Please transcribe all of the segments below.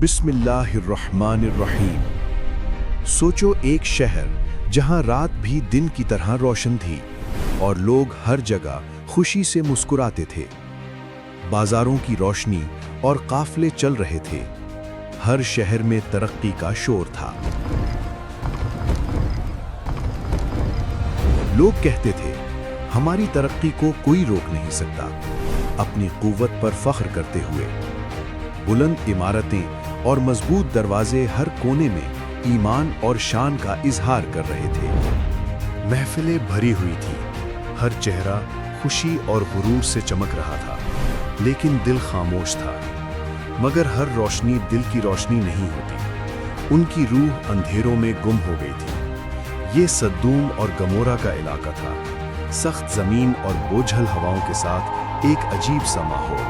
بسم اللہ الرحمن الرحیم۔ سوچو ایک شہر جہاں رات بھی دن کی طرح روشن تھی اور لوگ ہر جگہ خوشی سے مسکراتے تھے۔ بازاروں کی روشنی اور قافلے چل رہے تھے۔ ہر شہر میں ترقی کا شور تھا۔ لوگ کہتے تھے ہماری ترقی کو کوئی روک نہیں سکتا، اپنی قوت پر فخر کرتے ہوئے۔ بلند عمارتیں اور مضبوط دروازے ہر کونے میں ایمان اور شان کا اظہار کر رہے تھے۔ محفلیں بھری ہوئی تھی، ہر چہرہ خوشی اور غرور سے چمک رہا تھا، لیکن دل خاموش تھا۔ مگر ہر روشنی دل کی روشنی نہیں ہوتی، ان کی روح اندھیروں میں گم ہو گئی تھی۔ یہ سدوم اور گمورا کا علاقہ تھا، سخت زمین اور بوجھل ہواؤں کے ساتھ ایک عجیب سا ماحول۔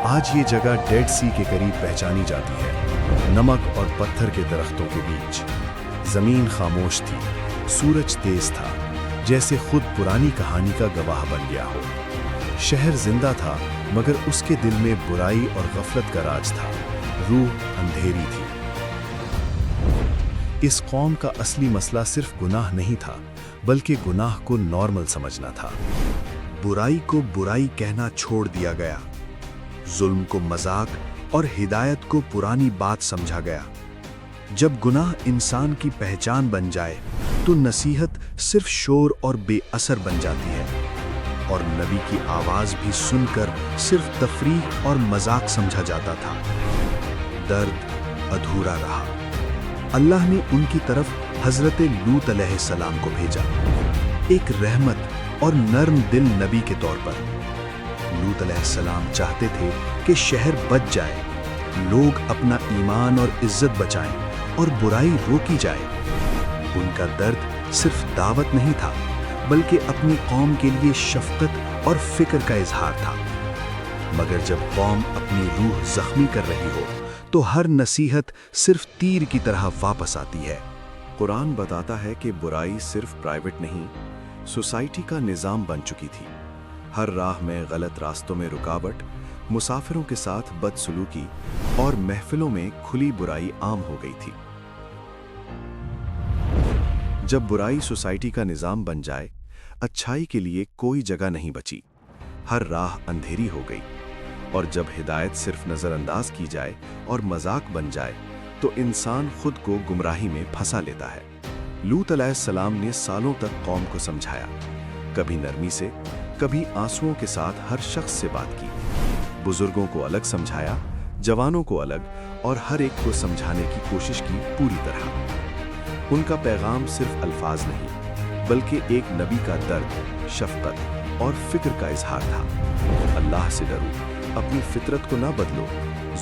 آج یہ جگہ ڈیڈ سی کے قریب پہچانی جاتی ہے، نمک اور پتھر کے درختوں کے بیچ۔ زمین خاموش تھی، سورج تیز تھا، جیسے خود پرانی کہانی کا گواہ بن گیا ہو۔ شہر زندہ تھا، مگر اس کے دل میں برائی اور غفلت کا راج تھا، روح اندھیری تھی۔ اس قوم کا اصلی مسئلہ صرف گناہ نہیں تھا، بلکہ گناہ کو نارمل سمجھنا تھا۔ برائی کو برائی کہنا چھوڑ دیا گیا، ظلم کو مذاق اور ہدایت کو پرانی بات سمجھا گیا۔ جب گناہ انسان کی پہچان بن جائے تو نصیحت صرف شور اور بے اثر بن جاتی ہے، اور نبی کی آواز بھی سن کر صرف تفریح اور مذاق سمجھا جاتا تھا۔ درد ادھورا رہا۔ اللہ نے ان کی طرف حضرت لوط علیہ السلام کو بھیجا، ایک رحمت اور نرم دل نبی کے طور پر۔ لوط علیہ السلام چاہتے تھے کہ شہر بچ جائے، لوگ اپنا ایمان اور عزت بچائیں اور برائی روکی جائے۔ ان کا درد صرف دعوت نہیں تھا، بلکہ اپنی قوم کے لیے شفقت اور فکر کا اظہار تھا۔ مگر جب قوم اپنی روح زخمی کر رہی ہو تو ہر نصیحت صرف تیر کی طرح واپس آتی ہے۔ قرآن بتاتا ہے کہ برائی صرف پرائیویٹ نہیں، سوسائٹی کا نظام بن چکی تھی۔ ہر راہ میں غلط راستوں میں رکاوٹ، مسافروں کے ساتھ بدسلوکی اور محفلوں میں کھلی برائی عام ہو گئی تھی۔ جب برائی سوسائٹی کا نظام بن جائے، اچھائی کے لیے کوئی جگہ نہیں بچی، ہر راہ اندھیری ہو گئی۔ اور جب ہدایت صرف نظر انداز کی جائے اور مذاق بن جائے تو انسان خود کو گمراہی میں پھنسا لیتا ہے۔ لوط علیہ السلام نے سالوں تک قوم کو سمجھایا، کبھی نرمی سے، کبھی آنسوؤں کے ساتھ ہر شخص سے بات کی، بزرگوں کو الگ سمجھایا، جوانوں کو الگ، اور ہر ایک کو سمجھانے کی کوشش کی پوری طرح۔ ان کا پیغام صرف الفاظ نہیں، بلکہ ایک نبی کا درد، شفقت اور فکر کا اظہار تھا۔ اللہ سے ڈرو، اپنی فطرت کو نہ بدلو،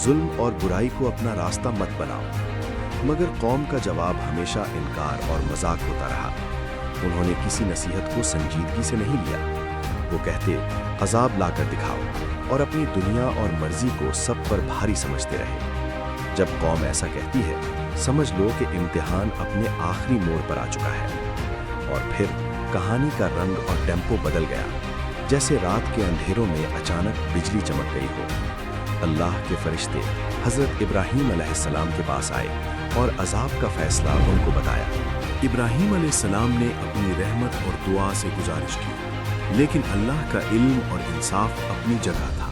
ظلم اور برائی کو اپنا راستہ مت بناؤ۔ مگر قوم کا جواب ہمیشہ انکار اور مذاق ہوتا رہا۔ انہوں نے کسی نصیحت کو سنجیدگی سے نہیں لیا۔ وہ کہتے عذاب لا کر دکھاؤ، اور اپنی دنیا اور مرضی کو سب پر بھاری سمجھتے رہے۔ جب قوم ایسا کہتی ہے، سمجھ لو کہ امتحان اپنے آخری موڑ پر آ چکا ہے۔ اور پھر کہانی کا رنگ اور ٹیمپو بدل گیا، جیسے رات کے اندھیروں میں اچانک بجلی چمک گئی ہو۔ اللہ کے فرشتے حضرت ابراہیم علیہ السلام کے پاس آئے اور عذاب کا فیصلہ ان کو بتایا۔ ابراہیم علیہ السلام نے اپنی رحمت اور دعا سے گزارش کی، لیکن اللہ کا علم اور انصاف اپنی جگہ تھا۔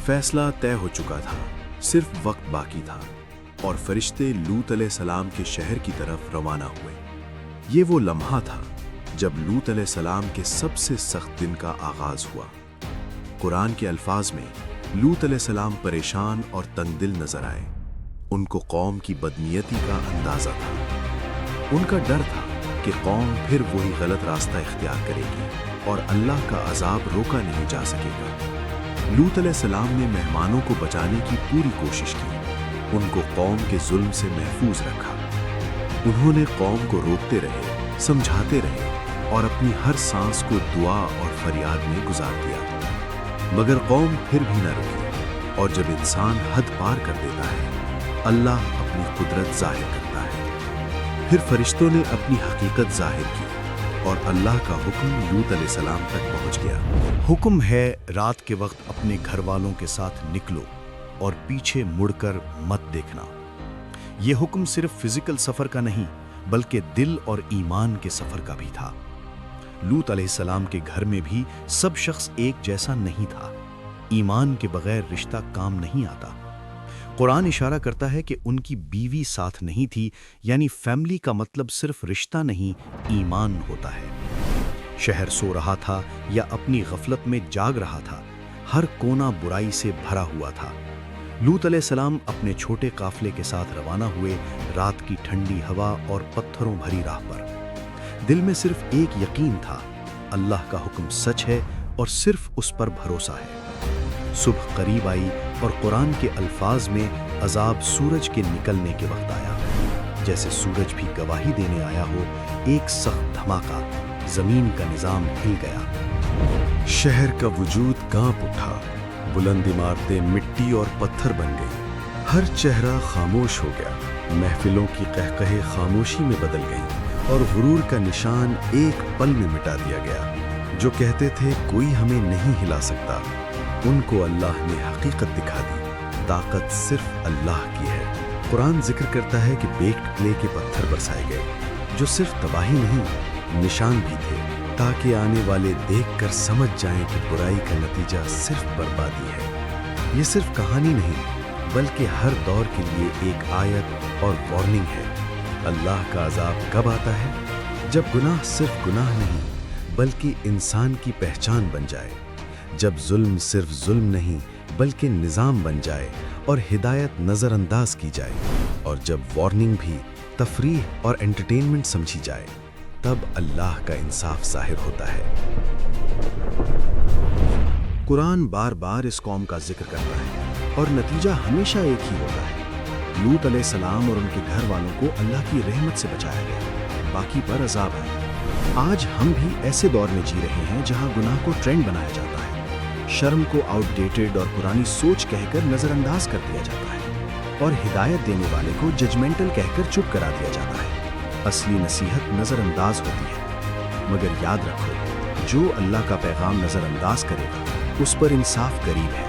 فیصلہ طے ہو چکا تھا، صرف وقت باقی تھا، اور فرشتے لوط علیہ السلام کے شہر کی طرف روانہ ہوئے۔ یہ وہ لمحہ تھا جب لوط علیہ السلام کے سب سے سخت دن کا آغاز ہوا۔ قرآن کے الفاظ میں لوط علیہ السلام پریشان اور تنگ دل نظر آئے۔ ان کو قوم کی بدنیتی کا اندازہ تھا۔ ان کا ڈر تھا کہ قوم پھر وہی غلط راستہ اختیار کرے گی اور اللہ کا عذاب روکا نہیں جا سکے گا۔ لوط علیہ السلام نے مہمانوں کو بچانے کی پوری کوشش کی، ان کو قوم کے ظلم سے محفوظ رکھا۔ انہوں نے قوم کو روکتے رہے، سمجھاتے رہے، اور اپنی ہر سانس کو دعا اور فریاد میں گزار دیا۔ مگر قوم پھر بھی نہ رکی، اور جب انسان حد پار کر دیتا ہے، اللہ اپنی قدرت ظاہر کرتا ہے۔ پھر فرشتوں نے اپنی حقیقت ظاہر کی، اور اللہ کا حکم لوط علیہ السلام تک پہنچ گیا۔ حکم ہے رات کے وقت اپنے گھر والوں کے ساتھ نکلو और पीछे मुड़कर मत देखना। यह हुक्म सिर्फ फिजिकल सफर का नहीं बल्कि दिल और ईमान के सफर का भी था। लूत अलैहिस्सलाम के घर में भी सब शख्स एक जैसा नहीं था। ईमान के बगैर रिश्ता काम नहीं आता। कुरान इशारा करता है कि उनकी बीवी साथ नहीं थी, यानी फैमिली का मतलब सिर्फ रिश्ता नहीं, ईमान होता है। शहर सो रहा था या अपनी गफलत में जाग रहा था, हर कोना बुराई से भरा हुआ था। लूत अलैहिस्सलाम अपने छोटे काफले के साथ रवाना हुए, रात की ठंडी हवा और पत्थरों भरी राह पर। दिल में सिर्फ एक यकीन था, अल्लाह का हुक्म सच है और सिर्फ उस पर भरोसा है। सुबह करीब आई और कुरान के अल्फाज में अजाब सूरज के निकलने के वक्त आया। जैसे सूरज भी गवाही देने आया हो, एक सख्त धमाका, जमीन का निजाम हिल गया। शहर का वजूद कांप उठा, बुलंद इमारतें मिट्टी और पत्थर बन गई। हर चेहरा खामोश हो गया, महफिलों की कहकहे खामोशी में बदल गई और गुरूर का निशान एक पल में मिटा दिया गया। जो कहते थे कोई हमें नहीं हिला सकता, उनको अल्लाह ने हकीकत दिखा दी, ताकत सिर्फ अल्लाह की है। कुरान जिक्र करता है कि बेक्ड क्ले के पत्थर बरसाए गए, जो सिर्फ तबाही नहीं, निशान भी थे, ताकि आने वाले देखकर समझ जाएं कि बुराई का नतीजा सिर्फ बर्बादी है। ये सिर्फ कहानी नहीं, बल्कि हर दौर के लिए एक आयत और वार्निंग है। अल्लाह का अजाब कब आता है? जब गुनाह सिर्फ गुनाह नहीं, बल्कि इंसान की पहचान बन जाए। जब जुल्म सिर्फ जुल्म नहीं बल्कि निज़ाम बन जाए और हिदायत नज़रअंदाज की जाए, और जब वार्निंग भी तफरीह और एंटरटेनमेंट समझी जाए, तब अल्लाह का इंसाफ ज़ाहिर होता है। कुरान बार बार इस कौम का जिक्र करता है और नतीजा हमेशा एक ही होता है। लूत अलैहिस्सलाम और उनके घर वालों को अल्लाह की रहमत से बचाया गया, बाकी पर अजाब है। आज हम भी ऐसे दौर में जी रहे हैं जहां गुनाह को ट्रेंड बनाया जाता है, शर्म को आउटडेटेड और पुरानी सोच कहकर नजरअंदाज कर दिया जाता है, और हिदायत देने वाले को जजमेंटल कहकर चुप करा दिया जाता है। असली नसीहत नजरअंदाज होती है, मगर याद रखो, जो अल्लाह का पैगाम नजरअंदाज करेगा उस पर इंसाफ करीब है।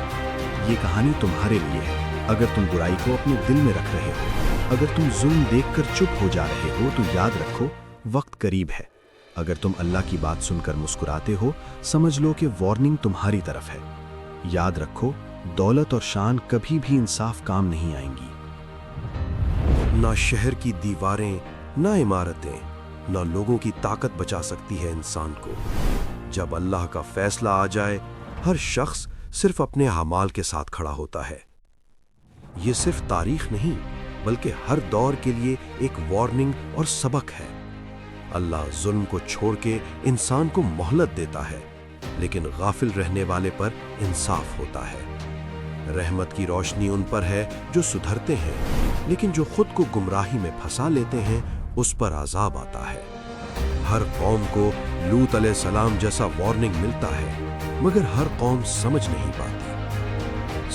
ये कहानी तुम्हारे लिए है। अगर तुम बुराई को अपने दिल में रख रहे हो, अगर तुम जुल्म देखकर चुप हो जा रहे हो, तो याद रखो, वक्त करीब है। अगर तुम अल्लाह की बात सुनकर मुस्कुराते हो, समझ लो कि वार्निंग तुम्हारी तरफ है। याद रखो, दौलत और शान कभी भी इंसाफ काम नहीं आएंगी। ना शहर की दीवारें, ना इमारतें, ना लोगों की ताकत बचा सकती है इंसान को। जब अल्लाह का फैसला आ जाए, हर शख्स सिर्फ अपने अमाल के साथ खड़ा होता है। ये सिर्फ तारीख नहीं, बल्कि हर दौर के लिए एक वार्निंग और सबक है। अल्लाह जुल्म को छोड़ के इंसान को मोहलत देता है, लेकिन गाफिल रहने वाले पर इंसाफ होता है। रहमत की रोशनी उन पर है जो सुधरते हैं, लेकिन जो खुद को गुमराही में फंसा लेते हैं, उस पर अजाब आता है। हर कौम को लूत अलैहिस्सलाम जैसा वार्निंग मिलता है, मगर हर कौम समझ नहीं पाती।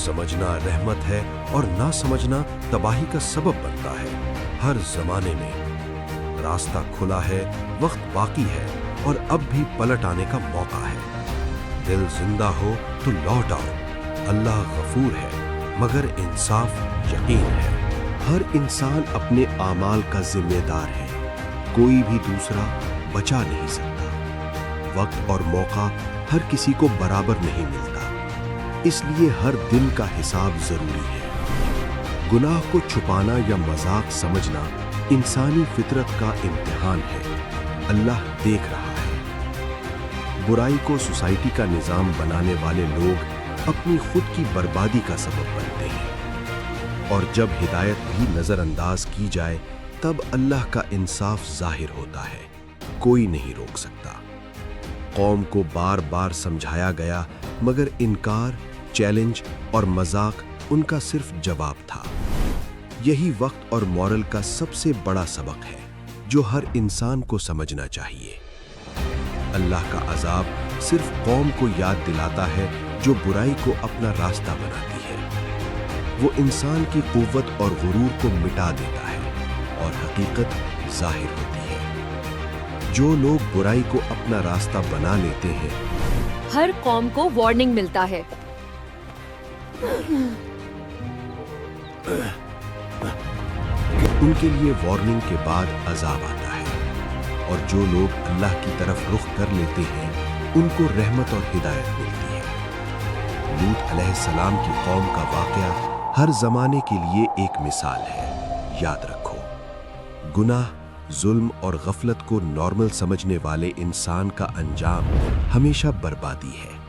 समझना रहमत है और ना समझना तबाही का सबब बनता है। हर जमाने में रास्ता खुला है, वक्त बाकी है, और अब भी पलट आने का मौका है। दिल जिंदा हो तो लौट आओ। अल्लाह गफूर है, मगर इंसाफ यकीन है। हर इंसान अपने आमाल का जिम्मेदार है, कोई भी दूसरा बचा नहीं सकता। वक्त और मौका हर किसी को बराबर नहीं मिलता, इसलिए हर दिन का हिसाब जरूरी है। गुनाह को छुपाना या मजाक समझना इंसानी फितरत का इम्तिहान है। अल्लाह देख रहा है। बुराई को सोसाइटी का निजाम बनाने वाले लोग अपनी खुद की बर्बादी का सबब बनते हैं, और जब हिदायत भी नजरअंदाज की जाए, तब अल्लाह का इंसाफ जाहिर होता है, कोई नहीं रोक सकता। कौम को बार बार समझाया गया, मगर इनकार, चैलेंज और मजाक उनका सिर्फ जवाब था। यही वक्त और मॉरल का सबसे बड़ा सबक है, जो हर इंसान को समझना चाहिए। अल्लाह का अजाब सिर्फ कौम को याद दिलाता है जो बुराई को अपना रास्ता बनाती है। वो इंसान की कुव्वत और गुरूर को मिटा देता है और हकीकत जाहिर होती है। जो लोग बुराई को अपना रास्ता बना लेते हैं, हर कौम को वार्निंग मिलता है। उनके लिए वार्निंग के बाद अजाब आता है और जो लोग अल्लाह की तरफ रुख कर लेते हैं उनको रहमत और हिदायत मिलती है। लूत अलैहिस्सलाम की कौम का वाक़या हर जमाने के लिए एक मिसाल है। याद रखो, गुनाह, जुल्म और गफलत को नॉर्मल समझने वाले इंसान का अंजाम हमेशा बर्बादी है।